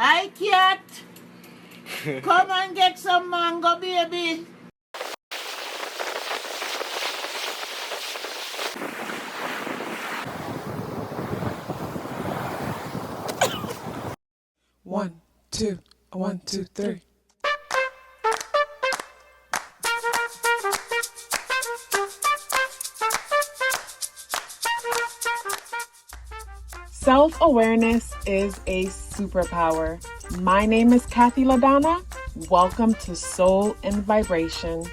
Hi, cat. Come and get some mango, baby. One, two, 1, 2, 3. Self-awareness is a superpower. My name is KathyLaDonna. Welcome to Soul and Vibration.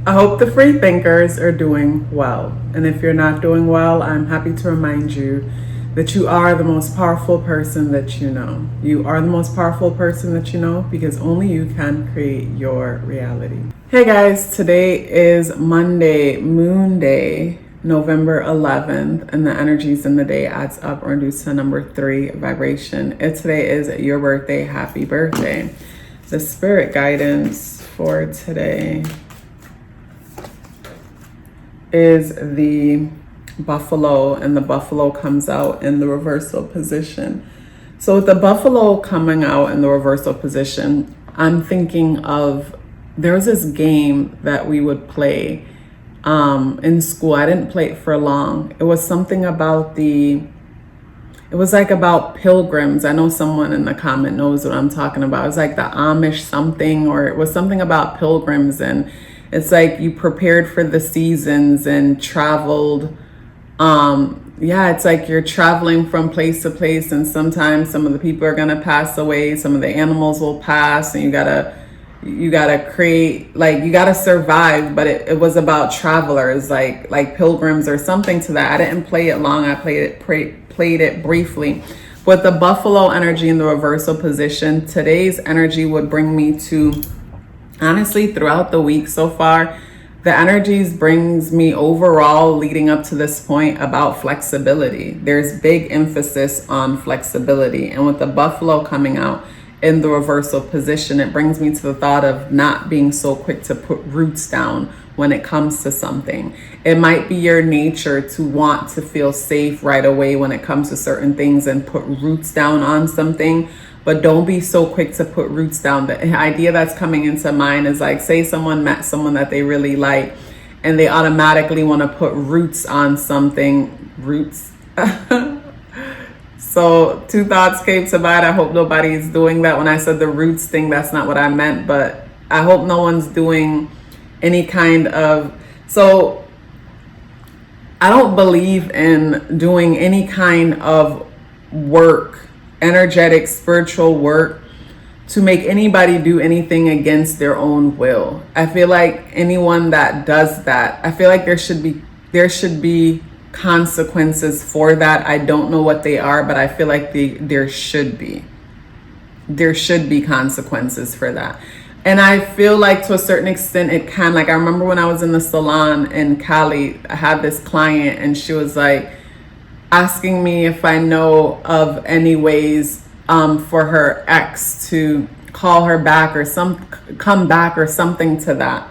I hope the free thinkers are doing well. And if you're not doing well, I'm happy to remind you that you are the most powerful person that you know. You are the most powerful person that you know because only you can create your reality. Hey guys, today is Monday, Moon Day, November 11th, and the energies in the day adds up or reduce to number 3 vibration. If today is your birthday, happy birthday. The spirit guidance for today is the buffalo, and the buffalo comes out in the reversal position. So with the buffalo coming out in the reversal position, I'm thinking of, there was this game that we would play in school. I didn't play it for long. It was something about it was like about pilgrims. I know someone in the comment knows what I'm talking about. It was like the Amish something, or it was something about pilgrims, and it's like you prepared for the seasons and traveled. It's like you're traveling from place to place, and sometimes some of the people are gonna pass away, some of the animals will pass, and you gotta create, like, you gotta survive. But it was about travelers, like pilgrims or something to that. I didn't play it long. I played it briefly. With the buffalo energy in the reversal position, today's energy would bring me to, honestly, throughout the week so far, the energies brings me overall leading up to this point about flexibility. There's big emphasis on flexibility. And with the buffalo coming out in the reversal position, it brings me to the thought of not being so quick to put roots down when it comes to something. It might be your nature to want to feel safe right away when it comes to certain things and put roots down on something. But don't be so quick to put roots down. The idea that's coming into mind is like, say someone met someone that they really like and they automatically want to put roots on something. Roots. So 2 thoughts came to mind. I hope nobody's doing that. When I said the roots thing, that's not what I meant, but I hope no one's doing any kind of, so I don't believe in doing any kind of work, energetic, spiritual work, to make anybody do anything against their own will. I feel like anyone that does that, I feel like there should be consequences for that. I don't know what they are, but I feel like there should be consequences for that. And I feel like to a certain extent it can. Like, I remember when I was in the salon in Cali, I had this client and she was like asking me if I know of any ways for her ex to call her back or come back or something to that.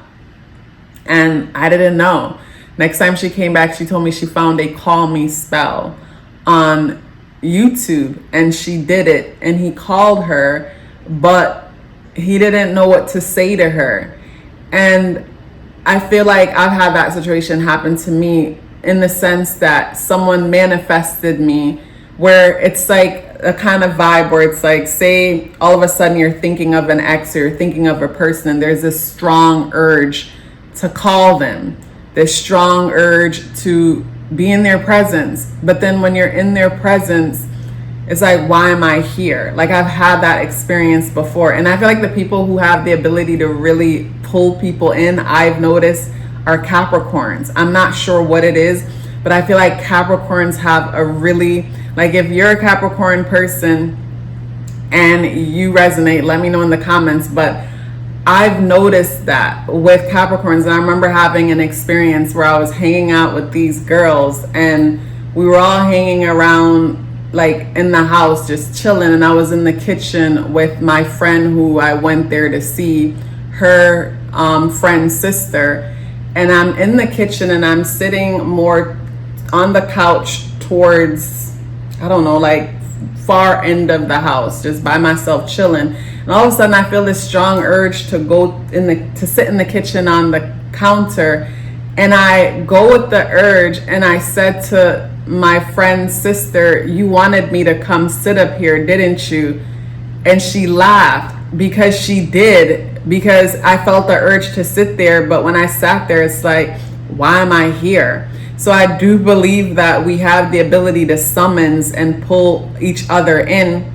And I didn't know. Next time she came back, she told me she found a call me spell on YouTube, and she did it, and he called her, but he didn't know what to say to her. And I feel like I've had that situation happen to me, in the sense that someone manifested me, where it's like a kind of vibe where it's like, say all of a sudden you're thinking of an ex or you're thinking of a person, and there's this strong urge to call them, this strong urge to be in their presence. But then when you're in their presence, it's like, why am I here? Like, I've had that experience before. And I feel like the people who have the ability to really pull people in, I've noticed, are Capricorns. I'm not sure what it is, but I feel like Capricorns have a really, like, if you're a Capricorn person and you resonate, let me know in the comments. But I've noticed that with Capricorns. And I remember having an experience where I was hanging out with these girls, and we were all hanging around, like, in the house just chilling, and I was in the kitchen with my friend who I went there to see her friend's sister, and I'm in the kitchen and I'm sitting more on the couch towards, I don't know, like far end of the house, just by myself chilling. And all of a sudden I feel this strong urge to go to sit in the kitchen on the counter. And I go with the urge and I said to my friend's sister, "You wanted me to come sit up here, didn't you?" And she laughed, because she did, because I felt the urge to sit there. But when I sat there, it's like, why am I here? So I do believe that we have the ability to summons and pull each other in.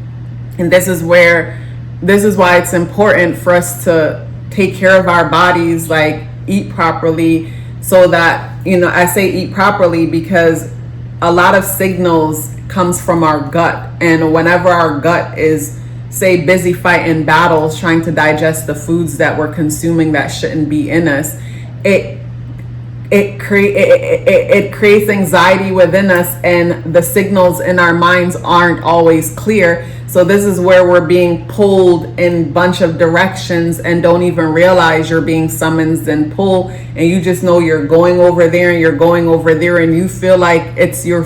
And this is why it's important for us to take care of our bodies, like eat properly, so that, I say eat properly because a lot of signals comes from our gut. And whenever our gut is, say, busy fighting battles, trying to digest the foods that we're consuming that shouldn't be in us, it creates anxiety within us, and the signals in our minds aren't always clear. So this is where we're being pulled in a bunch of directions and don't even realize you're being summoned and pulled, and you just know you're going over there and you're going over there, and you feel like it's your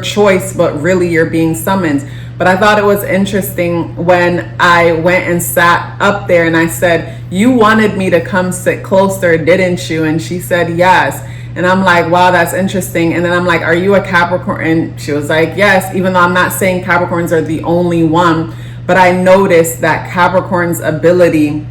choice, but really you're being summoned. But I thought it was interesting when I went and sat up there and I said, "You wanted me to come sit closer, didn't you?" And she said, "Yes." And I'm like, wow, that's interesting. And then I'm like, "Are you a Capricorn?" And she was like, "Yes," even though I'm not saying Capricorns are the only one. But I noticed that Capricorn's ability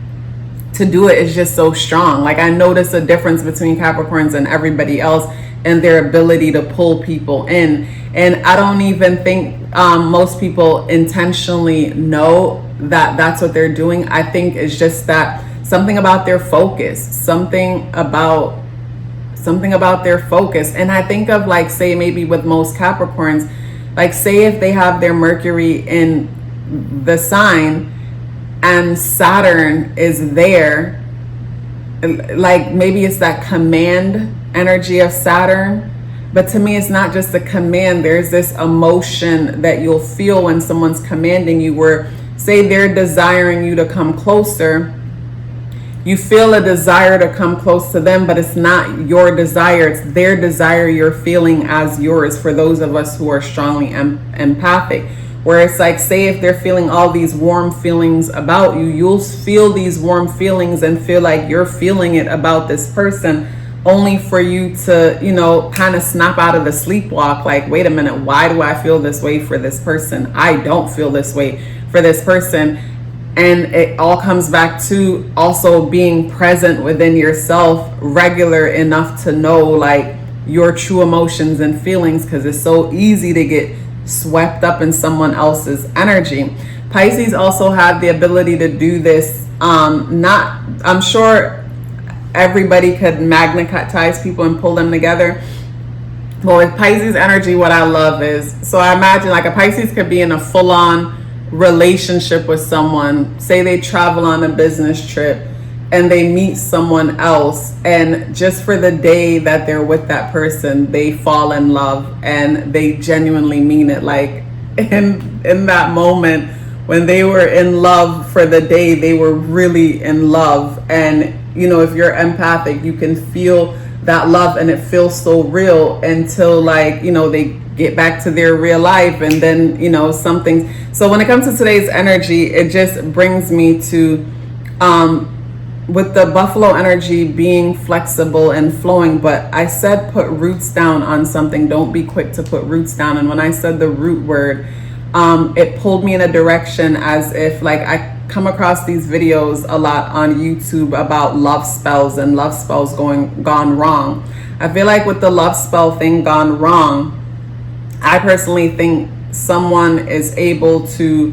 to do it is just so strong. Like, I noticed a difference between Capricorns and everybody else and their ability to pull people in. And I don't even think most people intentionally know that that's what they're doing. I think it's just that something about their focus, something about their focus. And I think of, like, say maybe with most Capricorns, like, say if they have their Mercury in the sign and Saturn is there, like maybe it's that command energy of Saturn. But to me, it's not just a command. There's this emotion that you'll feel when someone's commanding you, where, say, they're desiring you to come closer. You feel a desire to come close to them, but it's not your desire. It's their desire you're feeling as yours, for those of us who are strongly empathic. Where it's like, say if they're feeling all these warm feelings about you, you'll feel these warm feelings and feel like you're feeling it about this person, only for you to, kind of snap out of the sleepwalk. Like, wait a minute, why do I feel this way for this person? I don't feel this way for this person. And it all comes back to also being present within yourself, regular enough to know, like, your true emotions and feelings, because it's so easy to get swept up in someone else's energy. Pisces also have the ability to do this. I'm sure everybody could magnetize people and pull them together. But with Pisces energy, what I love is, so I imagine like a Pisces could be in a full-on relationship with someone. Say they travel on a business trip and they meet someone else, and just for the day that they're with that person, they fall in love and they genuinely mean it. Like in that moment when they were in love for the day, they were really in love. And if you're empathic, you can feel that love, and it feels so real until, like, they get back to their real life, and then something. So when it comes to today's energy, it just brings me to with the Buffalo energy being flexible and flowing. But I said put roots down on something. Don't be quick to put roots down. And when I said the root word, it pulled me in a direction as if, like, I come across these videos a lot on YouTube about love spells and love spells gone wrong. I feel like with the love spell thing gone wrong, I personally think someone is able to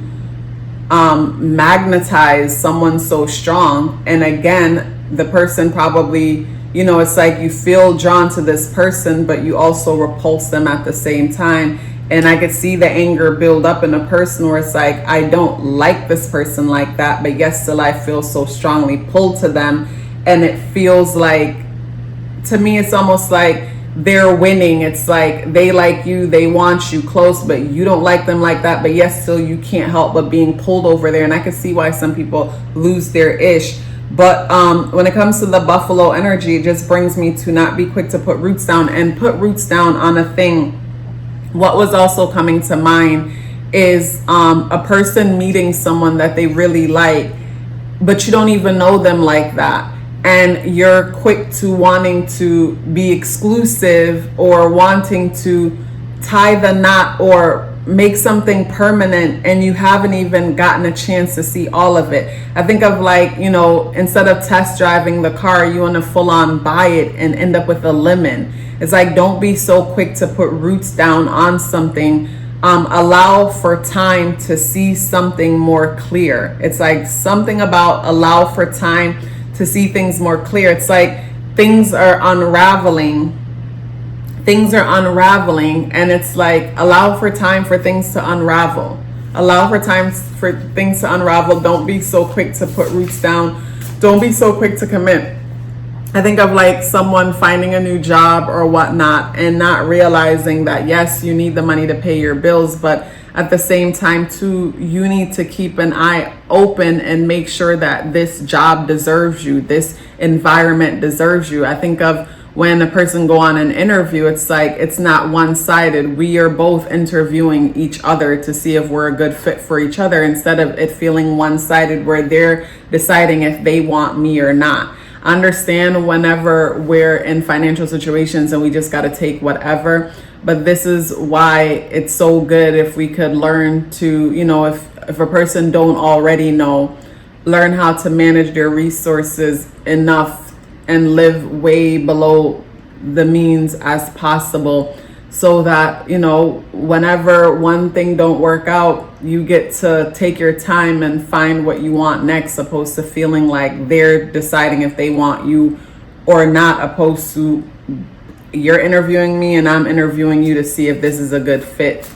magnetize someone so strong. And again, the person probably, it's like you feel drawn to this person, but you also repulse them at the same time. And I could see the anger build up in a person where it's like, I don't like this person like that, but yet still I feel so strongly pulled to them. And it feels like, to me, it's almost like they're winning. It's like they like you, they want you close, but you don't like them like that, but yes, still you can't help but being pulled over there. And I can see why some people lose their ish. But when it comes to the buffalo energy, it just brings me to not be quick to put roots down and put roots down on a thing. What was also coming to mind is a person meeting someone that they really like, but you don't even know them like that. And you're quick to wanting to be exclusive or wanting to tie the knot or make something permanent, and you haven't even gotten a chance to see all of it. I think of like, you know, instead of test driving the car, you want to full on buy it and end up with a lemon. It's like, don't be so quick to put roots down on something. Allow for time to see something more clear. It's like something about allow for time to see things more clear. It's like things are unraveling, and it's like allow for time for things to unravel. Allow for time for things to unravel. Don't be so quick to put roots down. Don't be so quick to commit. I think of like someone finding a new job or whatnot and not realizing that, yes, you need the money to pay your bills, but at the same time too, you need to keep an eye open and make sure that this job deserves you, this environment deserves you. I think of when a person go on an interview, it's like, it's not one-sided. We are both interviewing each other to see if we're a good fit for each other, instead of it feeling one-sided where they're deciding if they want me or not. Understand whenever we're in financial situations and we just got to take whatever. But this is why it's so good if we could learn to, you know, if a person don't already know, learn how to manage their resources enough and live way below the means as possible, so that, you know, whenever one thing don't work out, you get to take your time and find what you want next, opposed to feeling like they're deciding if they want you or not, opposed to you're interviewing me and I'm interviewing you to see if this is a good fit.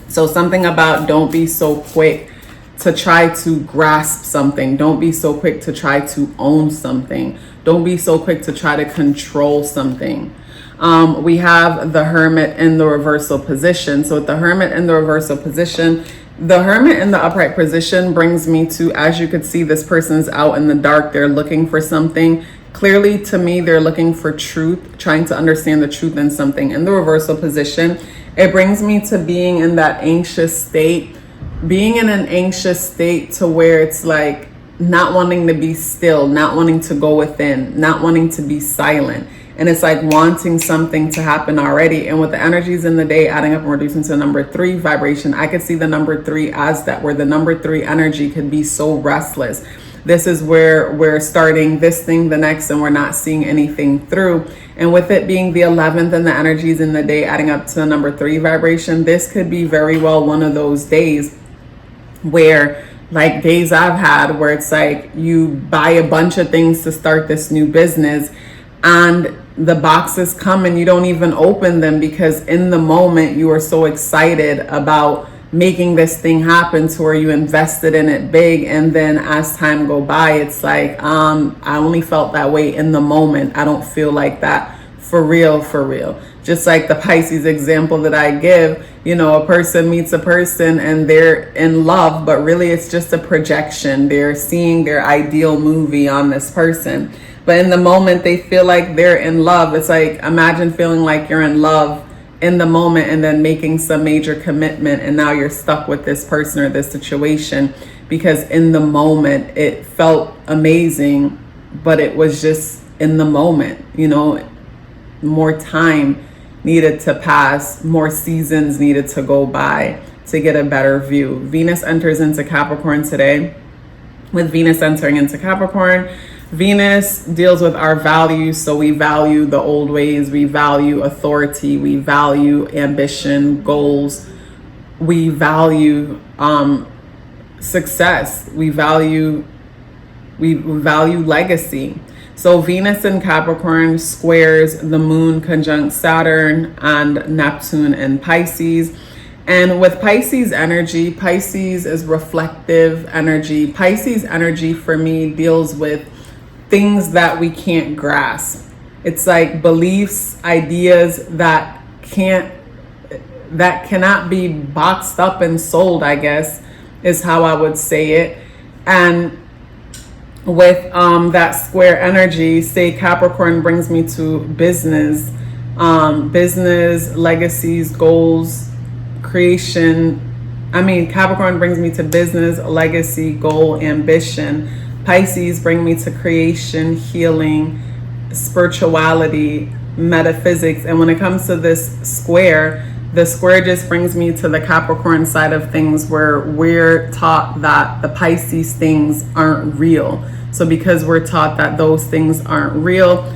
So something about don't be so quick to try to grasp something. Don't be so quick to try to own something. Don't be so quick to try to control something. We have the Hermit in the reversal position. So with the Hermit in the reversal position, the Hermit in the upright position brings me to, as you could see, this person's out in the dark. They're looking for something. Clearly, to me, they're looking for truth, trying to understand the truth in something. In the reversal position, it brings me to being in that anxious state, being in an anxious state to where it's like not wanting to be still, not wanting to go within, not wanting to be silent. And it's like wanting something to happen already. And with the energies in the day adding up and reducing to number 3 vibration, I could see the number 3 as that, where the number 3 energy could be so restless. This is where we're starting this thing, the next, and we're not seeing anything through. And with it being the 11th and the energies in the day adding up to the number 3 vibration, this could be very well one of those days where, like days I've had, where it's like you buy a bunch of things to start this new business and the boxes come and you don't even open them, because in the moment you are so excited about making this thing happen to where you invested in it big, and then as time go by, it's like I only felt that way in the moment. I don't feel like that for real. Just like the Pisces example that I give, you know, a person meets a person and they're in love, but really it's just a projection. They're seeing their ideal movie on this person, but in the moment they feel like they're in love. It's like, imagine feeling like you're in love in the moment and then making some major commitment, and now you're stuck with this person or this situation because in the moment it felt amazing, but it was just in the moment. You know, more time needed to pass, more seasons needed to go by to get a better view. Venus enters into Capricorn today. With Venus entering into Capricorn, Venus deals with our values. So we value the old ways, we value authority, we value ambition, goals, we value success, we value legacy. So Venus in Capricorn squares the moon conjunct Saturn and Neptune in Pisces. And with Pisces energy, Pisces is reflective energy. Pisces energy for me deals with things that we can't grasp. It's like beliefs, ideas that cannot be boxed up and sold, I guess, is how I would say it. And with that square energy, say Capricorn brings me to business, business, legacies, goals, creation. Capricorn brings me to business, legacy, goal, ambition. Pisces bring me to creation, healing, spirituality, metaphysics. And when it comes to this square, the square just brings me to the Capricorn side of things, where we're taught that the Pisces things aren't real. So because we're taught that those things aren't real,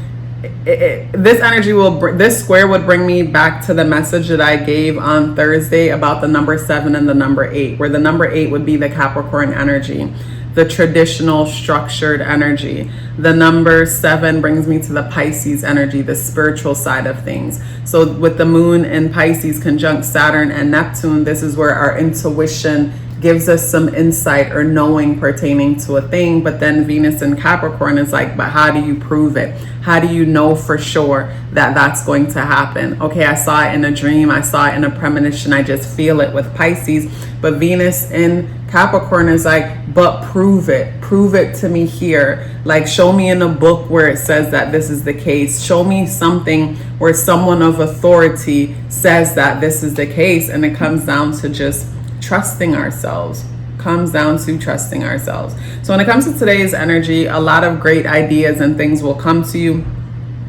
this square would bring me back to the message that I gave on Thursday about the number 7 and the number 8, where the number 8 would be the Capricorn energy, the traditional structured energy. The number 7 brings me to the Pisces energy, the spiritual side of things. So with the moon in Pisces conjunct Saturn and Neptune, this is where our intuition gives us some insight or knowing pertaining to a thing. But then Venus in Capricorn is like, but how do you prove it? How do you know for sure that that's going to happen? Okay, I saw it in a dream, I saw it in a premonition, I just feel it with Pisces. But Venus in Capricorn is like, but prove it to me here. Like, show me in a book where it says that this is the case. Show me something where someone of authority says that this is the case. And it comes down to just trusting ourselves. So when it comes to today's energy, a lot of great ideas and things will come to you,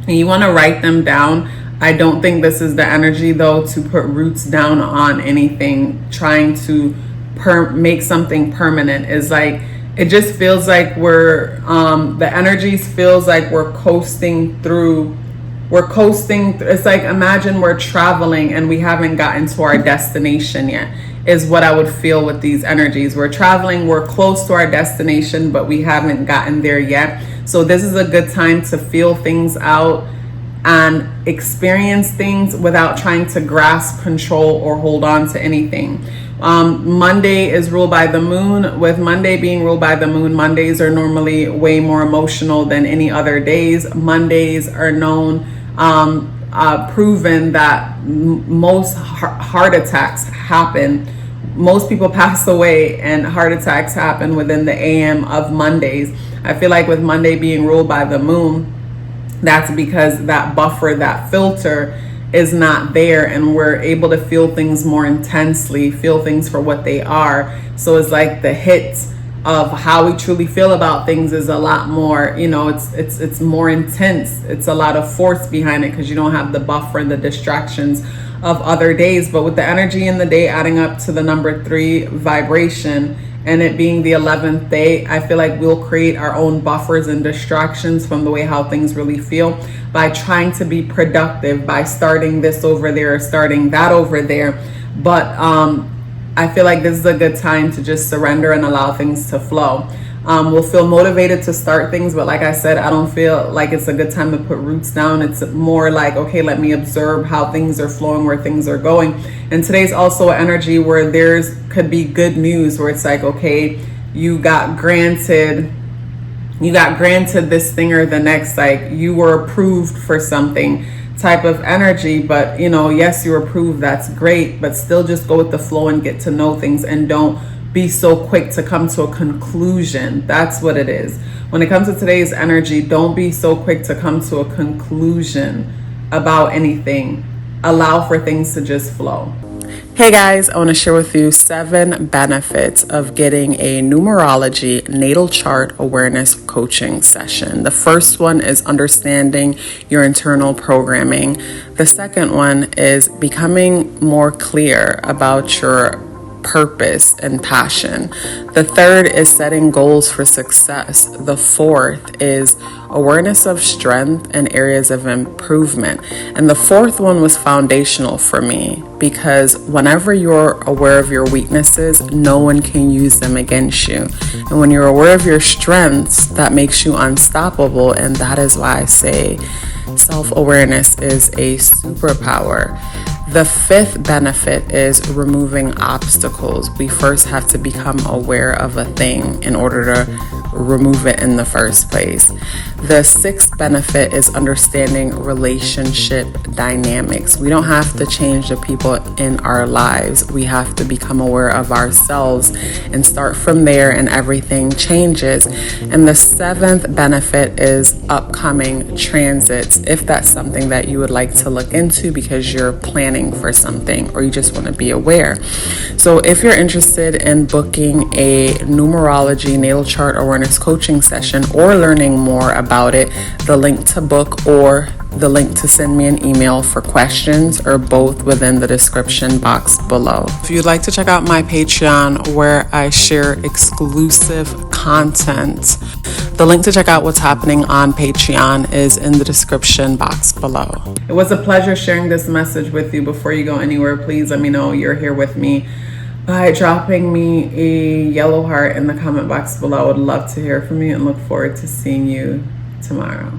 and you want to write them down. I don't think this is the energy though to put roots down on anything. Trying to make something permanent is like, it just feels like we're the energies feels like we're coasting through. It's like, imagine we're traveling and we haven't gotten to our destination yet, is what I would feel with these energies. We're traveling, we're close to our destination, but we haven't gotten there yet. So this is a good time to feel things out and experience things without trying to grasp, control, or hold on to anything. Monday is ruled by the moon. With Monday being ruled by the moon, Mondays are normally way more emotional than any other days. Mondays are known, proven that most heart attacks happen. Most people pass away and heart attacks happen within the AM of Mondays. I feel like with Monday being ruled by the moon, that's because that buffer, that filter is not there, and we're able to feel things more intensely, feel things for what they are. So it's like the hit of how we truly feel about things is a lot more, it's more intense. It's a lot of force behind it because you don't have the buffer and the distractions of other days. But with the energy in the day adding up to the number 3 vibration and it being the 11th day, I feel like we'll create our own buffers and distractions from the way how things really feel by trying to be productive, by starting this over there or starting that over there. But I feel like this is a good time to just surrender and allow things to flow. We'll feel motivated to start things, but like I said, I don't feel like it's a good time to put roots down. It's more like, okay, let me observe how things are flowing, where things are going. And today's also an energy where could be good news, where it's like, okay, you got granted this thing or the next, like you were approved for something type of energy. But yes, you were approved, that's great, but still just go with the flow and get to know things, and don't be so quick to come to a conclusion. That's what it is. When it comes to today's energy, don't be so quick to come to a conclusion about anything. Allow for things to just flow. Hey guys, I want to share with you 7 benefits of getting a numerology natal chart awareness coaching session. The first one is understanding your internal programming. The second one is becoming more clear about your purpose and passion. The third is setting goals for success. The fourth is awareness of strength and areas of improvement. And the fourth one was foundational for me, because whenever you're aware of your weaknesses, no one can use them against you. And when you're aware of your strengths, that makes you unstoppable. And that is why I say self-awareness is a superpower. The fifth benefit is removing obstacles. We first have to become aware of a thing in order to remove it in the first place. The sixth benefit is understanding relationship dynamics. We don't have to change the people in our lives. We have to become aware of ourselves and start from there, and everything changes. And the seventh benefit is upcoming transits, if that's something that you would like to look into because you're planning for something or you just want to be aware. So if you're interested in booking a numerology natal chart awareness coaching session or learning more about it, the link to book or the link to send me an email for questions are both within the description box below. If you'd like to check out my Patreon where I share exclusive content, the link to check out what's happening on Patreon is in the description box below. It was a pleasure sharing this message with you. Before you go anywhere, please let me know you're here with me by dropping me a yellow heart in the comment box below. I would love to hear from you and look forward to seeing you tomorrow.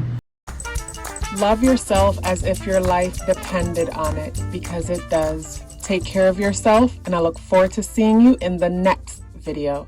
Love yourself as if your life depended on it, because it does. Take care of yourself, and I look forward to seeing you in the next video.